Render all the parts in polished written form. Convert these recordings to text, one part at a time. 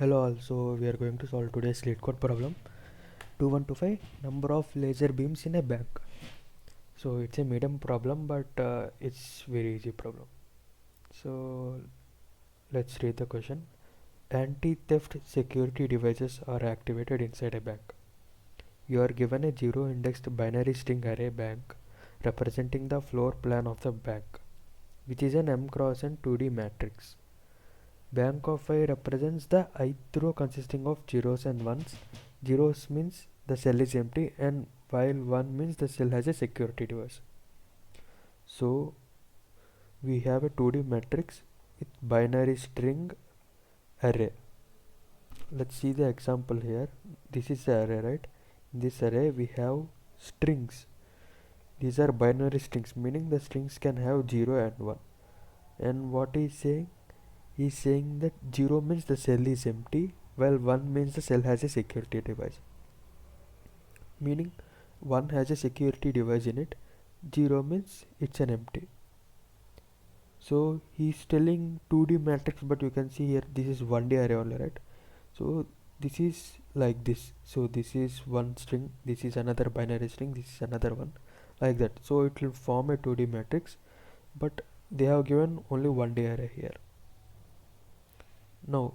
Hello all, so we are going to solve today's Leetcode problem 2125 number of laser beams in a bank. So it's a medium problem, but it's very easy problem. So let's read the question. Anti-theft security devices are activated inside a bank. You are given a zero indexed binary string array bank representing the floor plan of the bank, which is an m cross n 2D matrix. Bank of I represents the ith row consisting of zeros and ones. Zeros means the cell is empty, and while 1 means the cell has a security device. So we have a 2D matrix with binary string array. Let's see the example here. This is the array, right? In this array we have strings. These are binary strings, meaning the strings can have 0 and 1. And what is saying? He's saying that 0 means the cell is empty, while 1 means the cell has a security device. Meaning 1 has a security device in it, 0 means it's an empty. So he's telling 2D matrix, but you can see here this is 1D array only, right? So this is like this. So this is one string, this is another binary string, this is another one, like that. So it will form a 2D matrix, but they have given only 1D array here. Now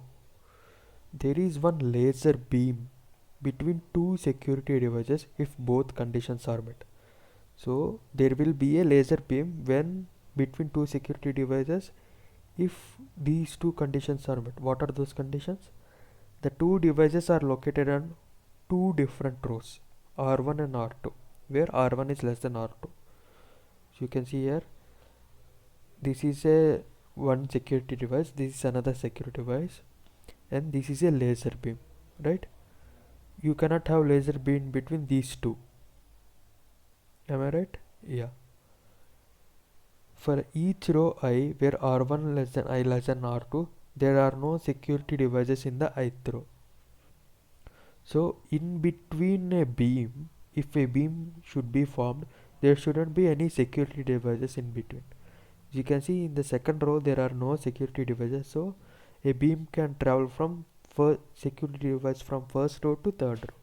there is one laser beam between two security devices if both conditions are met. So there will be a laser beam when between two security devices if these two conditions are met. What are those conditions? The two devices are located on two different rows, R1 and R2, where R1 is less than R2. So you can see here, this is a one security device, this is another security device, and this is a laser beam, right? You cannot have laser beam between these two. Am I right? Yeah. For each row I where R1 less than I less than R2, there are no security devices in the ith row. So in between a beam, if a beam should be formed, there shouldn't be any security devices in between. You can see in the second row there are no security devices, so a beam can travel from security device from first row to third row.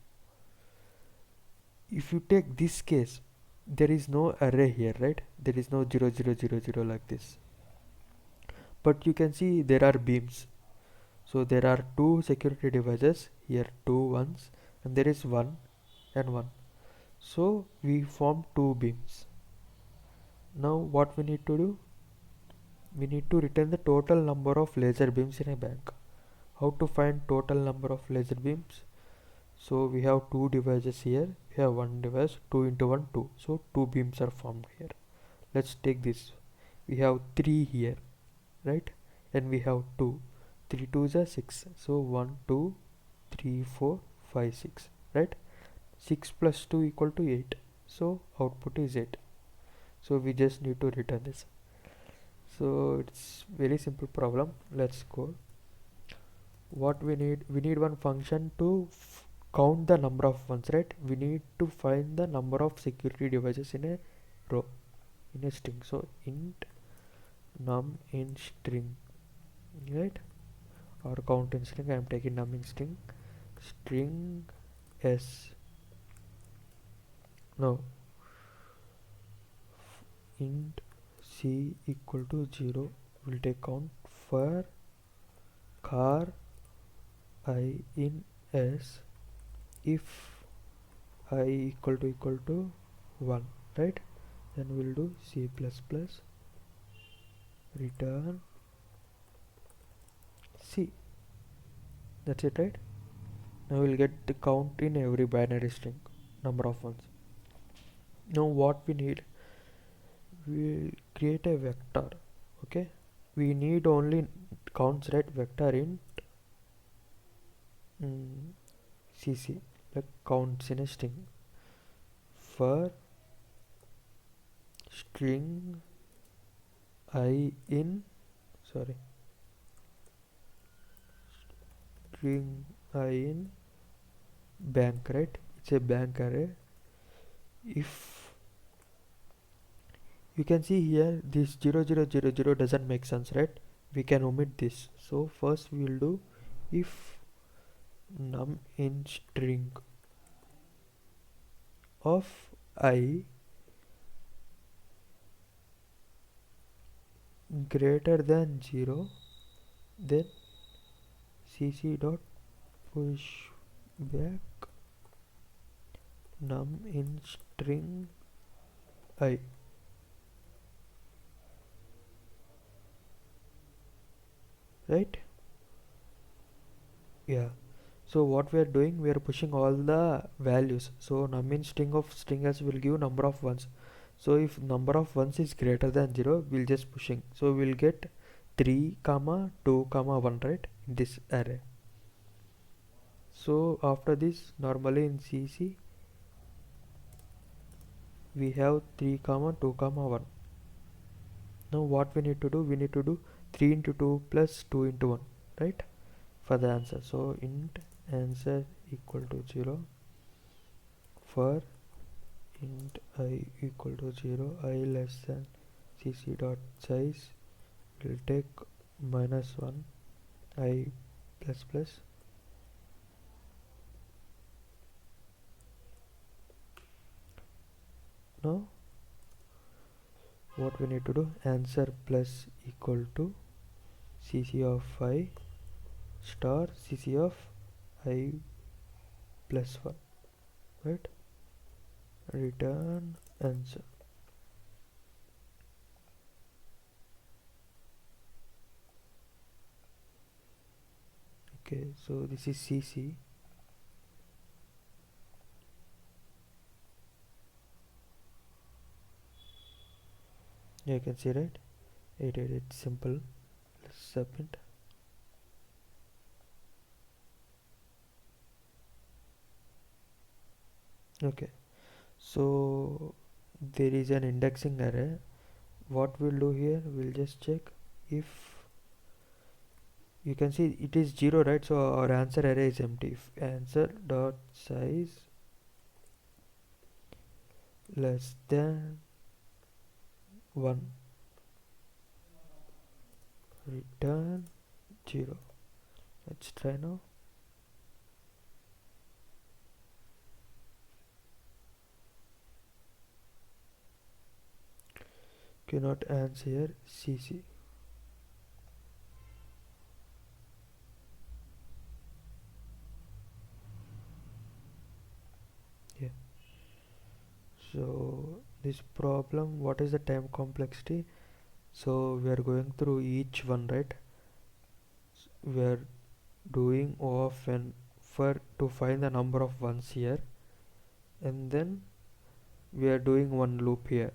If you take this case, there is no array here, right? There is no 0 0 0 0 like this, but you can see there are beams. So there are two security devices here, two ones, and there is one and one. So we form two beams. Now what we need to do? We need to return the total number of laser beams in a bank. How to find total number of laser beams? So we have two devices here, we have one device, 2 into 1 2, so two beams are formed here. Let's take this. We have 3 here, right? And we have 2. 3 2s are 6, so 1 2 3 4 5 6, right? 6 plus 2 equal to 8, so output is 8. So we just need to return this. So it's very simple problem. Let's go. What we need one function to count the number of ones, right? We need to find the number of security devices in a row, in a string. So int num in string, right? Or count in string. I am taking num in string s. Now int c equal to 0 will take count for char I in s if I equal to 1, right? Then we'll do C++ return C. That's it, right? Now we'll get the count in every binary string, number of ones. Now what we need, we create a vector. Okay, we need only counts, right? Vector int cc, like counts in a string, for string I in string I in bank, right? It's a bank array. If you can see here, this 0 0 0 0 doesn't make sense, right? We can omit this. So first we will do if num in string of I greater than 0, then cc dot push back num in string I, right? Yeah. So what we are doing, we are pushing all the values. So num in string of string s will give number of ones. So if number of ones is greater than 0, we'll just pushing. So we'll get 3 comma 2 comma 1, right, in this array. So after this, normally in cc we have 3 comma 2 comma 1. Now what we need to do, we need to do 3 into 2 plus 2 into 1, right, for the answer. So int answer equal to 0 for int I equal to 0, I less than cc dot size will take minus 1 I plus plus. Now what we need to do, answer plus equal to cc of I star cc of I plus 1, right, return answer. Okay, so this is cc. You can see, right, it's simple. Let's submit. Okay, so there is an indexing array. What we'll do here, we'll just check if you can see it is 0, right? So our answer array is empty. If answer dot size less than 1, return 0. Let's try now. Cannot answer here, cc. Yeah. So this problem, what is the time complexity? So we are going through each one, right? We are doing O of n for to find the number of ones here, and then we are doing one loop here,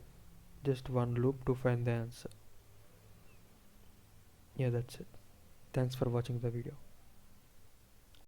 just one loop to find the answer. Yeah, that's it. Thanks for watching the video.